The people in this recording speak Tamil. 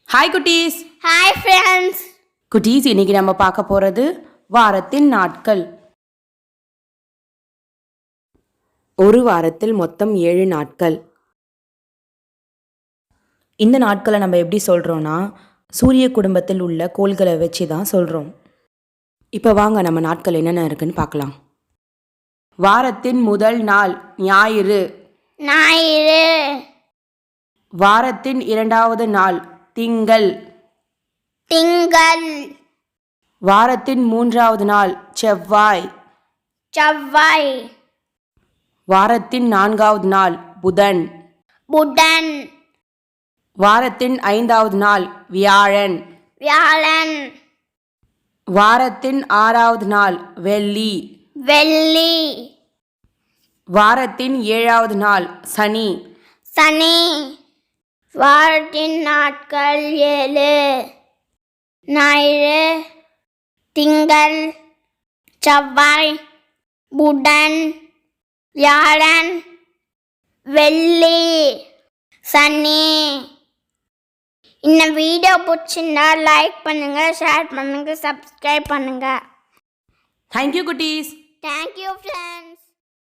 ஹாய் குட்டீஸ். Hi friends. குட்டீஸ், இன்னைக்கு நம்ம பார்க்க போகிறது வாரத்தின் நாட்கள். ஒரு வாரத்தில் மொத்தம் 7 நாட்கள். இந்த நாட்களை நம்ம எப்படி சொல்கிறோன்னா, சூரிய குடும்பத்தில் உள்ள கோள்களை வச்சு தான் சொல்கிறோம். இப்போ வாங்க நம்ம நாட்கள் என்னென்ன இருக்குன்னு பார்க்கலாம். வாரத்தின் முதல் நாள் ஞாயிறு. வாரத்தின் இரண்டாவது நாள் திங்கள். வாரத்தின் மூன்றாவது நாள் செவ்வாய். வாரத்தின் நான்காவது நாள் புதன். வாரத்தின் ஐந்தாவது நாள் வியாழன். வாரத்தின் ஆறாவது நாள் வெள்ளி. வாரத்தின் ஏழாவது நாள் சனி. வாரத்தின் நாட்கள் 7: ஞாயிறு, திங்கள், செவ்வாய், புதன், வியாழன், வெள்ளி, சனி. இந்த வீடியோ பிடிச்சிருந்தா லைக் பண்ணுங்க, ஷேர் பண்ணுங்க, சப்ஸ்கிரைப் பண்ணுங்க. தேங்க்யூ குட்டீஸ். Thank you friends.